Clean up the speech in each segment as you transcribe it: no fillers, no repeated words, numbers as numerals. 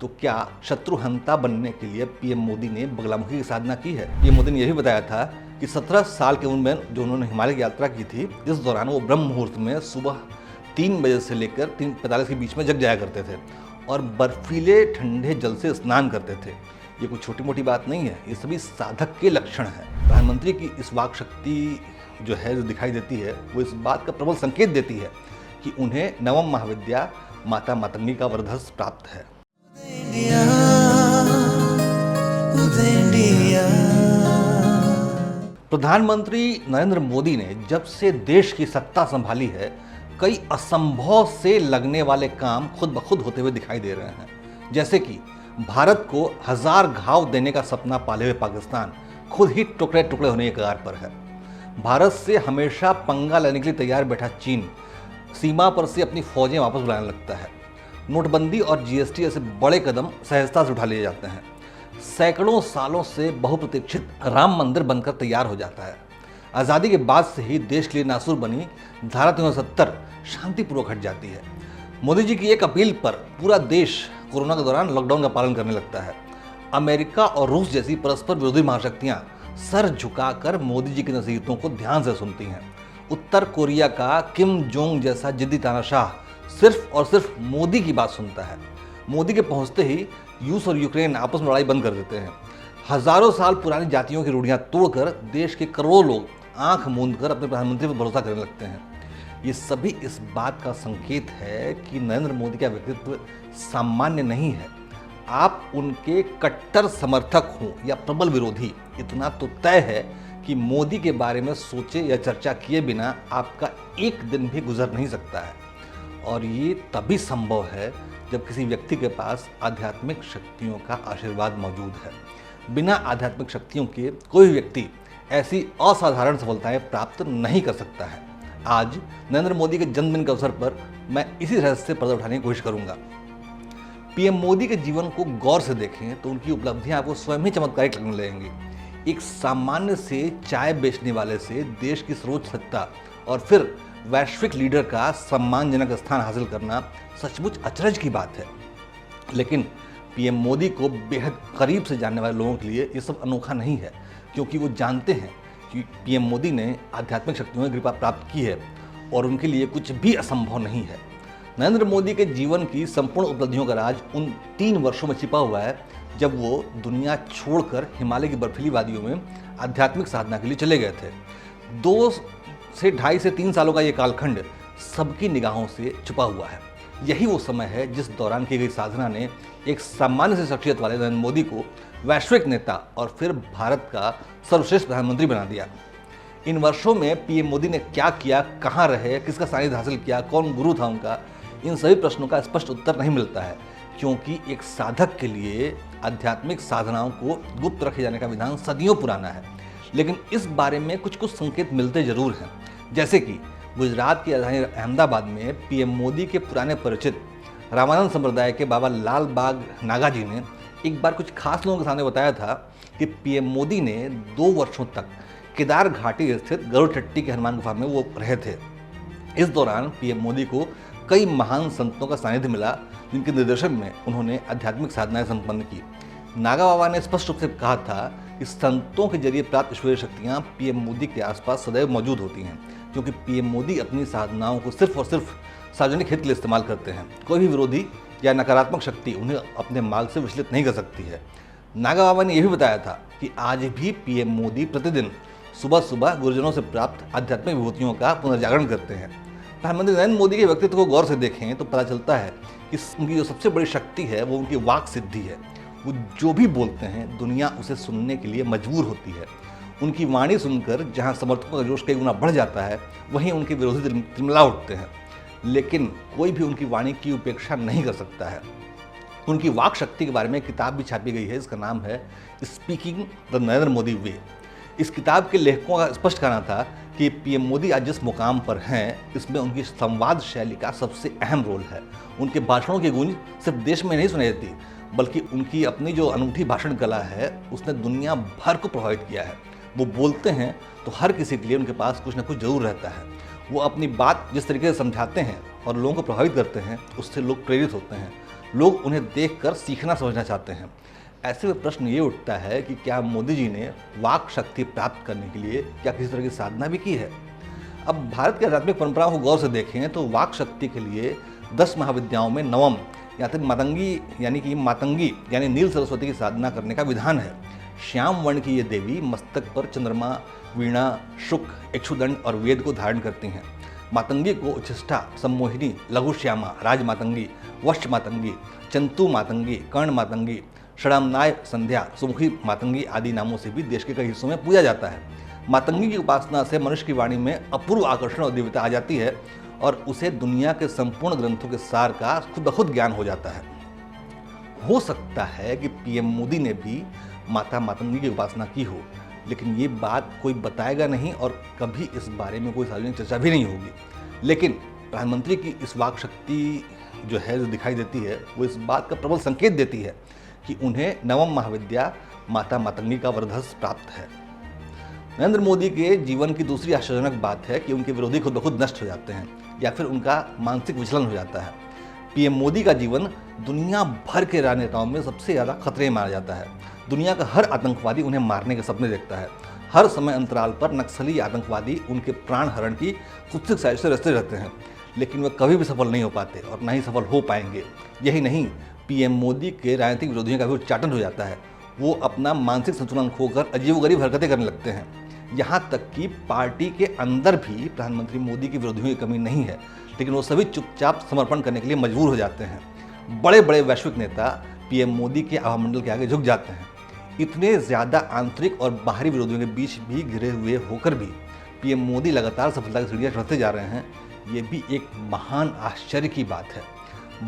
तो क्या शत्रुहंता बनने के लिए पीएम मोदी ने बगलामुखी की साधना की है? पीएम मोदी ने यह भी बताया था कि 17 साल की उम्र में जो उन्होंने हिमालय की यात्रा की थी, इस दौरान वो ब्रह्म मुहूर्त में सुबह 3 बजे से लेकर 3:45 के बीच में जग जाया करते थे और बर्फीले ठंडे जल से स्नान करते थे। ये कोई छोटी मोटी बात नहीं है, ये सभी साधक के लक्षण हैं। प्रधानमंत्री की इस वाक शक्ति जो दिखाई देती है, वो इस बात का प्रबल संकेत देती है कि उन्हें नवम महाविद्या माता मातंगी का वरदहस प्राप्त है। प्रधानमंत्री नरेंद्र मोदी ने जब से देश की सत्ता संभाली है, कई असंभव से लगने वाले काम खुद ब खुद होते हुए दिखाई दे रहे हैं। जैसे कि भारत को 1000 घाव देने का सपना पाले हुए पाकिस्तान खुद ही टुकड़े टुकड़े होने के कगार पर है। भारत से हमेशा पंगा लेने के लिए तैयार बैठा चीन सीमा पर से अपनी फौजें वापस बुलाने लगता है। नोटबंदी और जीएसटी ऐसे बड़े कदम सहजता से उठा लिए जाते हैं। सैकड़ों सालों से बहुप्रतीक्षित राम मंदिर बनकर तैयार हो जाता है। आज़ादी के बाद से ही देश के लिए नासूर बनी धारा 370 शांतिपूर्वक हट जाती है। मोदी जी की एक अपील पर पूरा देश कोरोना के दौरान लॉकडाउन का पालन करने लगता है। अमेरिका और रूस जैसी परस्पर विरोधी महाशक्तियां सर झुकाकर मोदी जी की नसीहतों को ध्यान से सुनती हैं। उत्तर कोरिया का किम जोंग जैसा जिद्दी तानाशाह सिर्फ और सिर्फ मोदी की बात सुनता है। मोदी के पहुंचते ही रूस और यूक्रेन आपस में लड़ाई बंद कर देते हैं। हजारों साल पुरानी जातियों की रूढ़ियां तोड़कर देश के करोड़ों लोग आंख मूंद कर अपने प्रधानमंत्री पर भरोसा करने लगते हैं। ये सभी इस बात का संकेत है कि नरेंद्र मोदी का व्यक्तित्व सामान्य नहीं है। आप उनके कट्टर समर्थक हों या प्रबल विरोधी, इतना तो तय है कि मोदी के बारे में सोचे या चर्चा किए बिना आपका एक दिन भी गुजर नहीं सकता है। और ये तभी संभव है जब किसी व्यक्ति के पास आध्यात्मिक शक्तियों का आशीर्वाद मौजूद है। बिना आध्यात्मिक शक्तियों के कोई भी व्यक्ति ऐसी असाधारण सफलताएं प्राप्त नहीं कर सकता है। आज नरेंद्र मोदी के जन्मदिन के अवसर पर मैं इसी रहस्य से पर्दा उठाने की कोशिश करूंगा। पीएम मोदी के जीवन को गौर से देखें तो उनकी उपलब्धियां आपको स्वयं ही चमत्कारिक लगने लगेंगी। एक सामान्य से चाय बेचने वाले से देश की सर्वोच्च सत्ता और फिर वैश्विक लीडर का सम्मानजनक स्थान हासिल करना सचमुच अचरज की बात है। लेकिन पीएम मोदी को बेहद करीब से जानने वाले लोगों के लिए ये सब अनोखा नहीं है, क्योंकि वो जानते हैं कि पीएम मोदी ने आध्यात्मिक शक्तियों की कृपा प्राप्त की है और उनके लिए कुछ भी असंभव नहीं है। नरेंद्र मोदी के जीवन की संपूर्ण उपलब्धियों का राज उन 3 वर्षों में छिपा हुआ है जब वो दुनिया छोड़कर हिमालय की बर्फीली वादियों में आध्यात्मिक साधना के लिए चले गए थे। 2 से 2.5 से 3 सालों का ये कालखंड सबकी निगाहों से छुपा हुआ है। यही वो समय है जिस दौरान की गई साधना ने एक सामान्य से शख्सियत वाले नरेंद्र मोदी को वैश्विक नेता और फिर भारत का सर्वश्रेष्ठ प्रधानमंत्री बना दिया। इन वर्षों में पीएम मोदी ने क्या किया, कहाँ रहे, किसका सानिध्य हासिल किया, कौन गुरु था उनका, इन सभी प्रश्नों का स्पष्ट उत्तर नहीं मिलता है, क्योंकि एक साधक के लिए आध्यात्मिक साधनाओं को गुप्त रखे जाने का विधान सदियों पुराना है। लेकिन इस बारे में कुछ संकेत मिलते जरूर हैं। जैसे कि गुजरात की राजधानी अहमदाबाद में पीएम मोदी के पुराने परिचित रामानंद संप्रदाय के बाबा लाल बाग नागा जी ने एक बार कुछ खास लोगों के सामने बताया था कि पीएम मोदी ने 2 वर्षों तक केदार घाटी स्थित गरुड़चट्टी के हनुमान गुफा में वो रहे थे। इस दौरान पीएम मोदी को कई महान संतों का सानिध्य मिला, जिनके निर्देशन में उन्होंने आध्यात्मिक साधनाएं संपन्न की। नागा बाबा ने स्पष्ट रूप से कहा था कि संतों के जरिए प्राप्त ईश्वरीय शक्तियां पीएम मोदी के आसपास सदैव मौजूद होती हैं, क्योंकि पीएम मोदी अपनी साधनाओं को सिर्फ और सिर्फ सार्वजनिक हित के लिए इस्तेमाल करते हैं। कोई भी विरोधी या नकारात्मक शक्ति उन्हें अपने मार्ग से विचलित नहीं कर सकती है। नागा बाबा ने यह भी बताया था कि आज भी पीएम मोदी प्रतिदिन सुबह सुबह गुरुजनों से प्राप्त आध्यात्मिक विभूतियों का पुनर्जागरण करते हैं। प्रधानमंत्री नरेंद्र मोदी के व्यक्तित्व को गौर से देखें तो पता चलता है कि उनकी जो सबसे बड़ी शक्ति है वो उनकी वाक सिद्धि है। वो जो भी बोलते हैं दुनिया उसे सुनने के लिए मजबूर होती है। उनकी वाणी सुनकर जहां समर्थकों का जोश कई गुना बढ़ जाता है, वहीं उनके विरोधी तिलमिला उठते हैं। लेकिन कोई भी उनकी वाणी की उपेक्षा नहीं कर सकता है। उनकी वाक शक्ति के बारे में किताब भी छापी गई है, इसका नाम है स्पीकिंग द नरेंद्र मोदी वे। इस किताब के लेखकों का स्पष्ट कहना था कि पीएम मोदी आज जिस मुकाम पर हैं, इसमें उनकी संवाद शैली का सबसे अहम रोल है। उनके भाषणों की गूंज सिर्फ देश में नहीं सुनाई देती, बल्कि उनकी अपनी जो अनूठी भाषण कला है उसने दुनिया भर को प्रभावित किया है। वो बोलते हैं तो हर किसी के लिए उनके पास कुछ ना कुछ जरूर रहता है। वो अपनी बात जिस तरीके से समझाते हैं और लोगों को प्रभावित करते हैं, उससे लोग प्रेरित होते हैं। लोग उन्हें देखकर सीखना समझना चाहते हैं। ऐसे में प्रश्न ये उठता है कि क्या मोदी जी ने वाक शक्ति प्राप्त करने के लिए क्या किसी तरह की साधना भी की है? अब भारत की आध्यात्मिक परंपराओं को गौर से देखें तो वाक शक्ति के लिए 10 महाविद्याओं में नवम या फिर मातंगी यानी नील सरस्वती की साधना करने का विधान है। श्याम वर्ण की ये देवी मस्तक पर चंद्रमा, वीणा, शुक, इक्षुदंड और वेद को धारण करती हैं। मातंगी को उच्छिष्टा, सम्मोहिनी, लघु श्यामा, राज मातंगी, वश्च मातंगी, चंतु मातंगी, कर्ण मातंगी, षडामनाय संध्या, सुमुखी मातंगी आदि नामों से भी देश के कई हिस्सों में पूजा जाता है। मातंगी की उपासना से मनुष्य की वाणी में अपूर्व आकर्षण और दिव्यता आ जाती है और उसे दुनिया के संपूर्ण ग्रंथों के सार का खुद ब खुद ज्ञान हो जाता है। हो सकता है कि पीएम मोदी ने भी माता मातंगी की उपासना की हो, लेकिन ये बात कोई बताएगा नहीं और कभी इस बारे में कोई सार्वजनिक चर्चा भी नहीं होगी। लेकिन प्रधानमंत्री की इस वाक शक्ति जो दिखाई देती है, वो इस बात का प्रबल संकेत देती है कि उन्हें नवम महाविद्या माता मातंगी का वरदान प्राप्त है। नरेंद्र मोदी के जीवन की दूसरी आश्चर्यजनक बात है कि उनके विरोधी खुद ब खुद नष्ट हो जाते हैं या फिर उनका मानसिक विचलन हो जाता है। पीएम मोदी का जीवन दुनिया भर के राजनेताओं में सबसे ज़्यादा खतरे में माना जाता है। दुनिया का हर आतंकवादी उन्हें मारने के सपने देखता है। हर समय अंतराल पर नक्सली आतंकवादी उनके प्राण हरण की कुत्सित साजिश से रचते रहते हैं, लेकिन वे कभी भी सफल नहीं हो पाते और ना ही सफल हो पाएंगे। यही नहीं, पीएम मोदी के राजनीतिक विरोधियों का भी उच्चाटन हो जाता है। वो अपना मानसिक संतुलन खोकर अजीबोगरीब हरकतें करने लगते हैं। यहाँ तक कि पार्टी के अंदर भी प्रधानमंत्री मोदी के विरोधियों की कमी नहीं है, लेकिन वो सभी चुपचाप समर्पण करने के लिए मजबूर हो जाते हैं। बड़े बड़े वैश्विक नेता पीएम मोदी के आवामंडल के आगे झुक जाते हैं। इतने ज़्यादा आंतरिक और बाहरी विरोधियों के बीच भी घिरे हुए होकर भी पीएम मोदी लगातार सफलता की सीढ़ियां चढ़ते जा रहे हैं। ये भी एक महान आश्चर्य की बात है।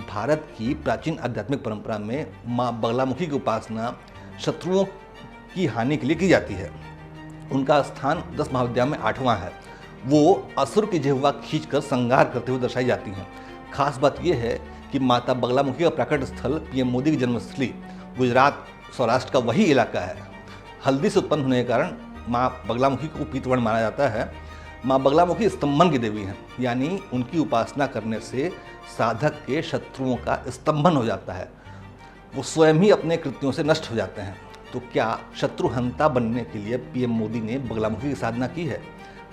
भारत की प्राचीन आध्यात्मिक परंपरा में माँ बगलामुखी की उपासना शत्रुओं की हानि के लिए की जाती है। उनका स्थान 10 महाविद्याओं में 8वां है। वो असुर की जिह्वा खींचकर संहार करते हुए दर्शाई जाती हैं। खास बात यह है कि माता बगलामुखी का प्रकट स्थल पीएम मोदी की जन्मस्थली गुजरात सौराष्ट्र का वही इलाका है। हल्दी से उत्पन्न होने के कारण माँ बगलामुखी को पीतवर्ण माना जाता है। माँ बगलामुखी स्तंभन की देवी हैं, यानी उनकी उपासना करने से साधक के शत्रुओं का स्तंभन हो जाता है। वो स्वयं ही अपने कृत्यों से नष्ट हो जाते हैं। तो क्या शत्रुहंता बनने के लिए पीएम मोदी ने बगलामुखी की साधना की है?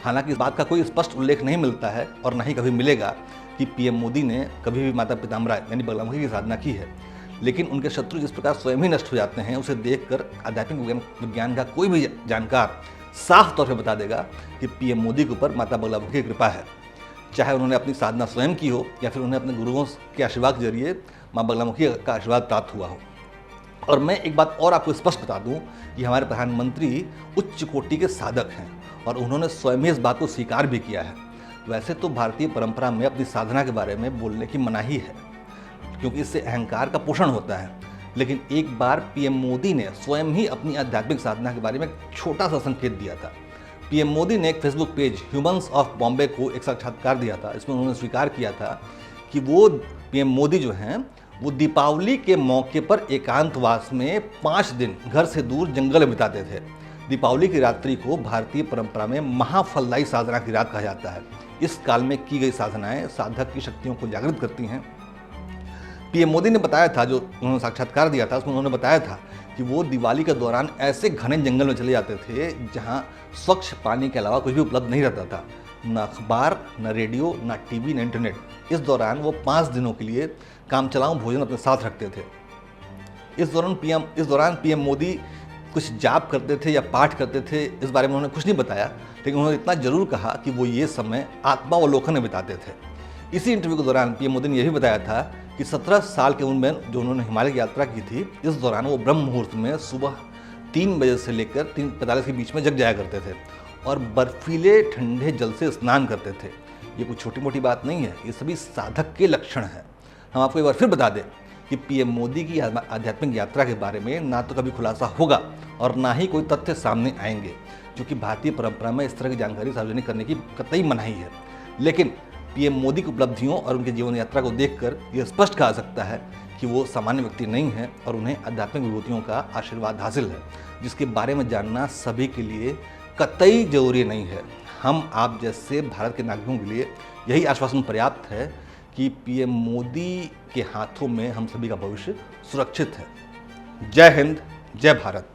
हालांकि इस बात का कोई स्पष्ट उल्लेख नहीं मिलता है और न ही कभी मिलेगा कि पीएम मोदी ने कभी भी माता पिताम्बरा यानी बगलामुखी की साधना की है। लेकिन उनके शत्रु जिस प्रकार स्वयं ही नष्ट हो जाते हैं, उसे देखकर आध्यात्मिक विज्ञान का कोई भी जानकार साफ तौर पर बता देगा कि पीएम मोदी के ऊपर माता बगलामुखी की कृपा है। चाहे उन्होंने अपनी साधना स्वयं की हो या फिर उन्हें अपने गुरुओं के आशीर्वाद के जरिए माँ बगलामुखी का आशीर्वाद प्राप्त हुआ हो। और मैं एक बात और आपको स्पष्ट बता दूं कि हमारे प्रधानमंत्री उच्च कोटि के साधक हैं और उन्होंने स्वयं ही इस बात को स्वीकार भी किया है। वैसे तो भारतीय परंपरा में अपनी साधना के बारे में बोलने की मनाही है, क्योंकि इससे अहंकार का पोषण होता है। लेकिन एक बार पीएम मोदी ने स्वयं ही अपनी आध्यात्मिक साधना के बारे में एक छोटा सा संकेत दिया था। पीएम मोदी ने एक Facebook page humans of Bombay को एक साक्षात्कार दिया था। इसमें उन्होंने स्वीकार किया था कि वो पीएम मोदी जो हैं वो दीपावली के मौके पर एकांतवास में 5 दिन घर से दूर जंगल में बिताते थे। दीपावली की रात्रि को भारतीय परंपरा में महाफलदायी साधना की रात कहा जाता है। इस काल में की गई साधनाएं साधक की शक्तियों को जागृत करती हैं। पीएम मोदी ने बताया था, जो उन्होंने साक्षात्कार दिया था उसमें उन्होंने बताया था कि वो दिवाली के दौरान ऐसे घने जंगल में चले जाते थे जहाँ स्वच्छ पानी के अलावा कुछ भी उपलब्ध नहीं रहता था, न अखबार, न रेडियो, न टीवी, न इंटरनेट। इस दौरान वो 5 दिनों के लिए कामचलाऊ भोजन अपने साथ रखते थे। इस दौरान पीएम मोदी कुछ जाप करते थे या पाठ करते थे, इस बारे में उन्होंने कुछ नहीं बताया, लेकिन उन्होंने इतना जरूर कहा कि वो ये समय आत्मावलोकन में बिताते थे। इसी इंटरव्यू के दौरान पीएम मोदी ने यह भी बताया था कि 17 साल के उम्र में जो उन्होंने हिमालय की यात्रा की थी, इस दौरान वो ब्रह्म मुहूर्त में सुबह 3 बजे से लेकर 3:45 के बीच में जग जाया करते थे और बर्फीले ठंडे जल से स्नान करते थे। ये कोई छोटी मोटी बात नहीं है, ये सभी साधक के लक्षण हैं। हम आपको एक बार फिर बता दें कि पीएम मोदी की आध्यात्मिक यात्रा के बारे में ना तो कभी खुलासा होगा और ना ही कोई तथ्य सामने आएंगे, क्योंकि भारतीय परंपरा में इस तरह की जानकारी सार्वजनिक करने की कतई मनाही है। लेकिन पीएम मोदी की उपलब्धियों और उनके जीवन यात्रा को देखकर यह स्पष्ट कहा सकता है कि वो सामान्य व्यक्ति नहीं है और उन्हें आध्यात्मिक विभूतियों का आशीर्वाद हासिल है, जिसके बारे में जानना सभी के लिए कतई जरूरी नहीं है। हम आप जैसे भारत के नागरिकों के लिए यही आश्वासन पर्याप्त है कि पीएम मोदी के हाथों में हम सभी का भविष्य सुरक्षित है। जय हिंद, जय भारत।